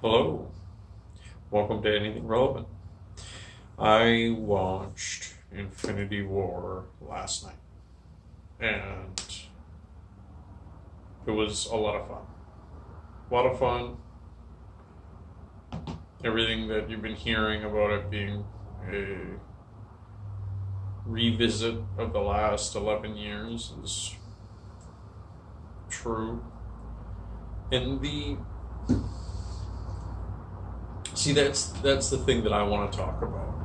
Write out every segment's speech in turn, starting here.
Hello, welcome to Anything Relevant. I watched Infinity War last night, and it was a lot of fun. A lot of fun. Everything that you've been hearing about it being a revisit of the last 11 years is true. And that's the thing that I want to talk about.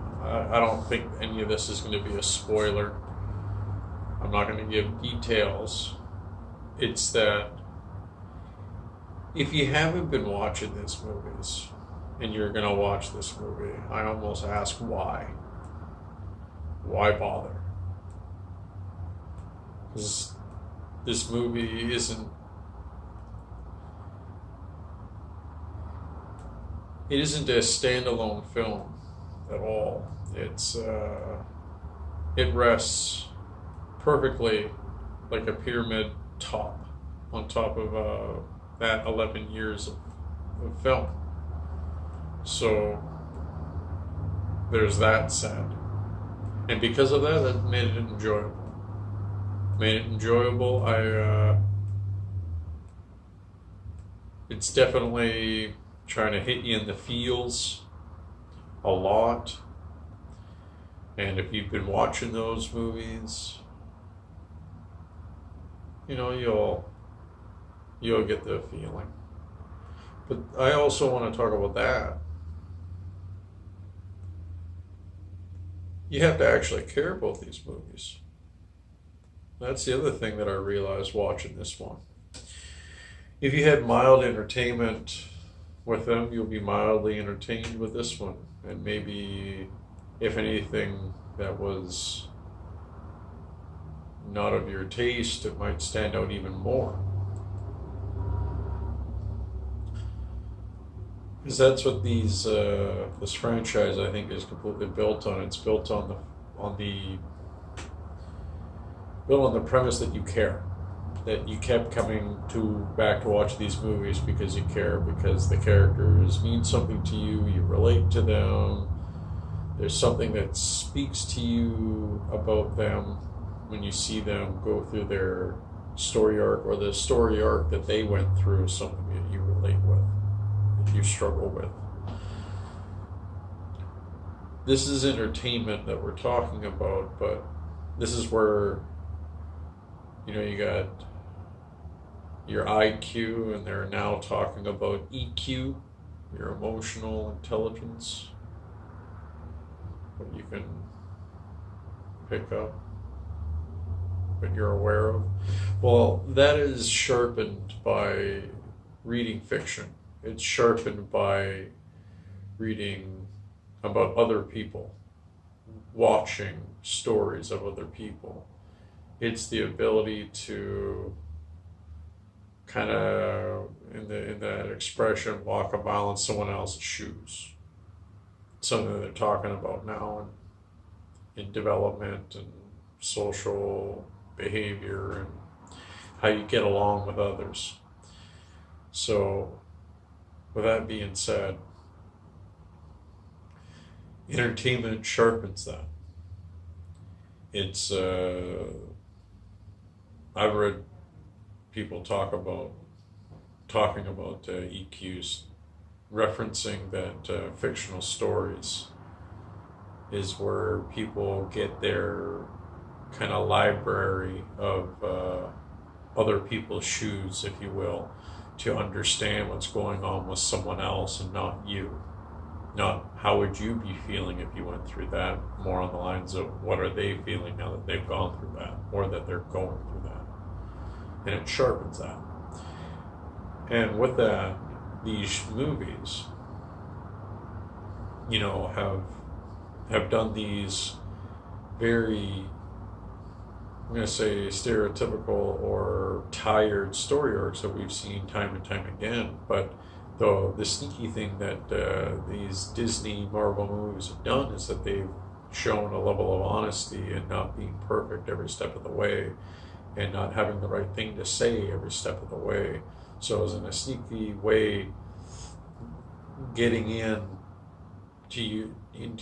I don't think any of this is going to be a spoiler. I'm not going to give details. It's that if you haven't been watching these movies and you're going to watch this movie, I almost ask why. Why bother? Because this movie isn't a standalone film at all. It rests perfectly like a pyramid top on top of that 11 years of film. So there's that said, and because of that, that made it enjoyable. Made it enjoyable. It's definitely trying to hit you in the feels a lot. And if you've been watching those movies, you'll get the feeling. But I also want to talk about that. You have to actually care about these movies. That's the other thing that I realized watching this one. If you had mild entertainment with them, you'll be mildly entertained with this one. And maybe, if anything, that was not of your taste, it might stand out even more. Because that's what this franchise I think is completely built on. It's built on the built on the premise that you care, that you kept coming back to watch these movies because you care, because the characters mean something to you, you relate to them. There's something that speaks to you about them when you see them go through their story arc, or the story arc that they went through is something that you relate with, that you struggle with. This is entertainment that we're talking about, but this is where you got your IQ, and they're now talking about EQ, your emotional intelligence, what you can pick up, what you're aware of. Well, that is sharpened by reading fiction. It's sharpened by reading about other people, watching stories of other people. It's the ability to kind of, in that expression, walk a mile in someone else's shoes. Something they're talking about now in development and social behavior and how you get along with others. So, with that being said, entertainment sharpens that. It's I've read people talking about EQs, referencing that fictional stories is where people get their kind of library of other people's shoes, if you will, to understand what's going on with someone else and not you. Not how would you be feeling if you went through that, more on the lines of what are they feeling now that they've gone through that, or that they're going through that. And it sharpens that. And with that, these movies, have done these very, I'm going to say, stereotypical or tired story arcs that we've seen time and time again. But the sneaky thing that these Disney Marvel movies have done is that they've shown a level of honesty and not being perfect every step of the way, and not having the right thing to say every step of the way. So, as in a sneaky way, getting into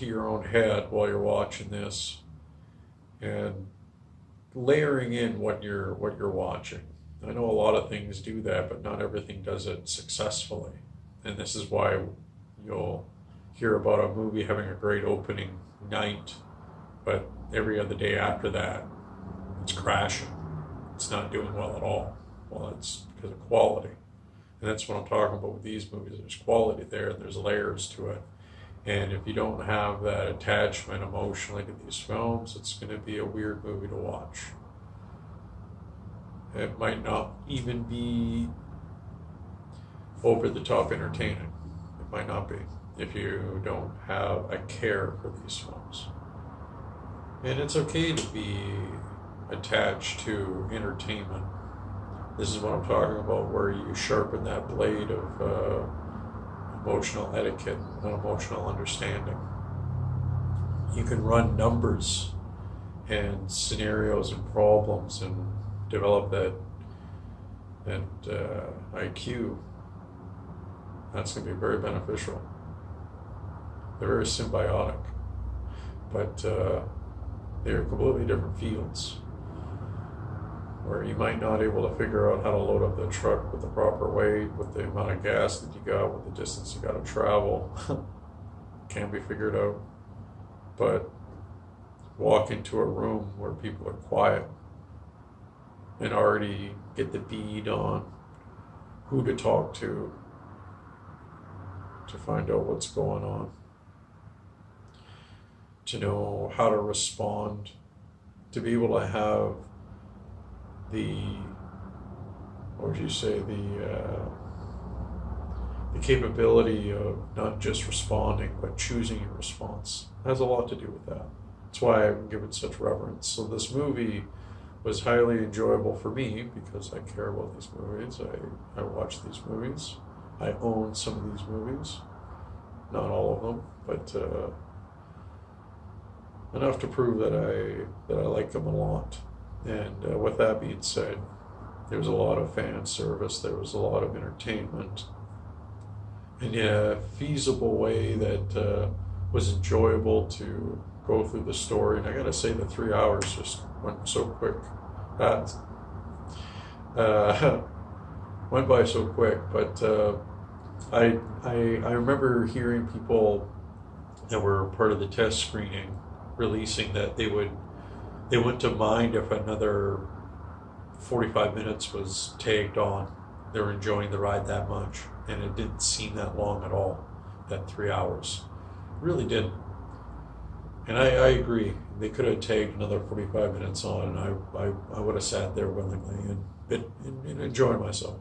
your own head while you're watching this, and layering in what you're watching. I know a lot of things do that, but not everything does it successfully. And this is why you'll hear about a movie having a great opening night, but every other day after that, it's crashing. It's not doing well at all. Well, it's because of quality. And that's what I'm talking about with these movies. There's quality there, and there's layers to it. And if you don't have that attachment emotionally to these films, it's going to be a weird movie to watch. It might not even be over the top entertaining. It might not be if you don't have a care for these films. And it's okay to be attached to entertainment. This is what I'm talking about, where you sharpen that blade of emotional etiquette and emotional understanding. You can run numbers and scenarios and problems and develop that IQ. That's going to be very beneficial. They're very symbiotic, but they're completely different fields, where you might not be able to figure out how to load up the truck with the proper weight, with the amount of gas that you got, with the distance you got to travel. Can be figured out. But walk into a room where people are quiet and already get the bead on who to talk to find out what's going on, to know how to respond, to be able to have the capability of not just responding, but choosing your response. It has a lot to do with that. That's why I give it such reverence. So this movie was highly enjoyable for me because I care about these movies. I watch these movies. I own some of these movies. Not all of them, but enough to prove that I like them a lot. And with that being said, there was a lot of fan service, there was a lot of entertainment, and a feasible way that was enjoyable to go through the story. And I gotta say, the 3 hours just went so quick. That went by so quick, but I remember hearing people that were part of the test screening releasing that they wouldn't have mind if another 45 minutes was tagged on. They were enjoying the ride that much, and it didn't seem that long at all, that 3 hours. It really didn't. And I agree. They could have tagged another 45 minutes on, and I would have sat there willingly and enjoyed myself.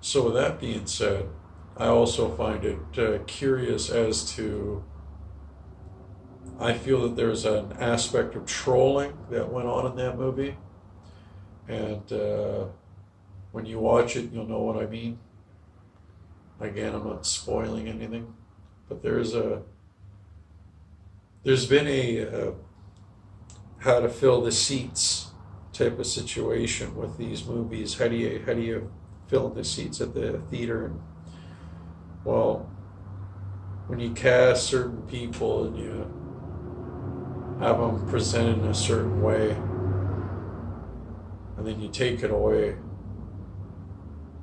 So with that being said, I also find it curious as to, I feel that there's an aspect of trolling that went on in that movie. And when you watch it, you'll know what I mean. Again, I'm not spoiling anything, but there's been a how to fill the seats type of situation with these movies. How do you fill the seats at the theater? And, well, when you cast certain people and you have them presented in a certain way, and then you take it away.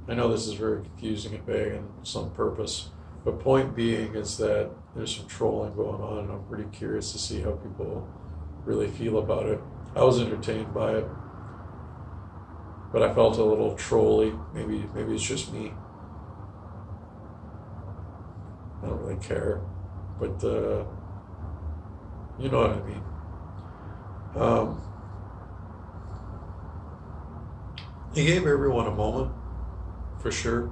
I know this is very confusing and vague and some purpose, but point being is that there's some trolling going on, and I'm pretty curious to see how people really feel about it. I was entertained by it, but I felt a little trolly. Maybe it's just me. I don't really care, but you know what I mean. He gave everyone a moment, for sure.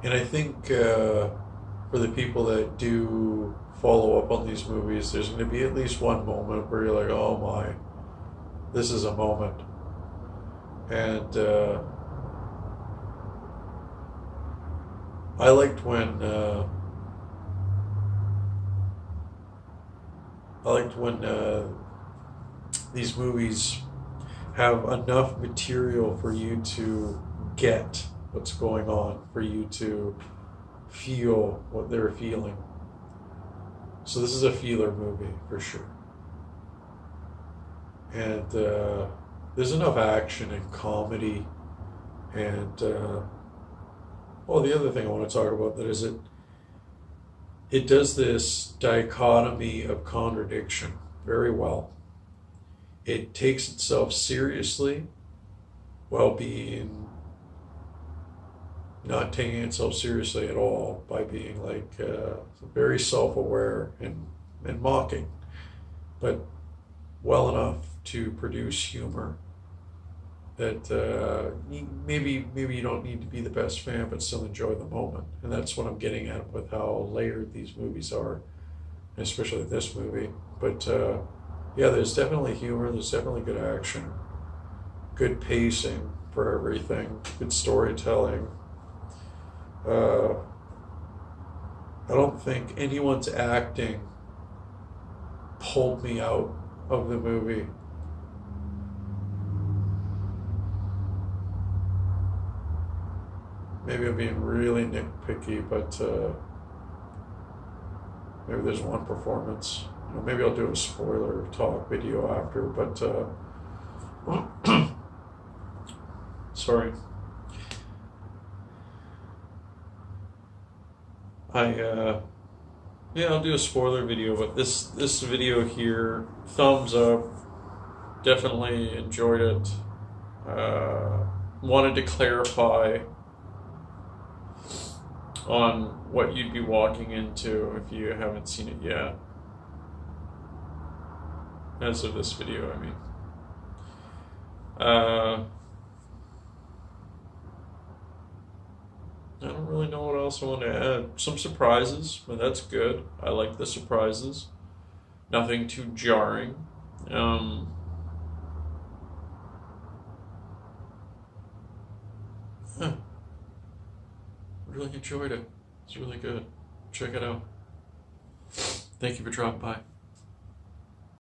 And I think for the people that do follow up on these movies, there's going to be at least one moment where you're like, oh my, this is a moment. And I liked when these movies have enough material for you to get what's going on, for you to feel what they're feeling. So this is a feeler movie for sure. And there's enough action and comedy. And well, the other thing I want to talk about that is it does this dichotomy of contradiction very well. It takes itself seriously while being not taking itself seriously at all, by being like very self-aware and mocking, but well enough to produce humor that maybe you don't need to be the best fan, but still enjoy the moment. And that's what I'm getting at with how layered these movies are, especially this movie. But yeah, there's definitely humor, there's definitely good action, good pacing for everything, good storytelling. I don't think anyone's acting pulled me out of the movie. Maybe I'm being really nitpicky, but maybe there's one performance. Maybe I'll do a spoiler talk video after, but sorry. Yeah, I'll do a spoiler video, but this video here, thumbs up. Definitely enjoyed it. Wanted to clarify on what you'd be walking into if you haven't seen it yet. As of this video, I mean. I don't really know what else I want to add. Some surprises, but that's good. I like the surprises. Nothing too jarring. Really enjoyed it. It's really good. Check it out. Thank you for dropping by.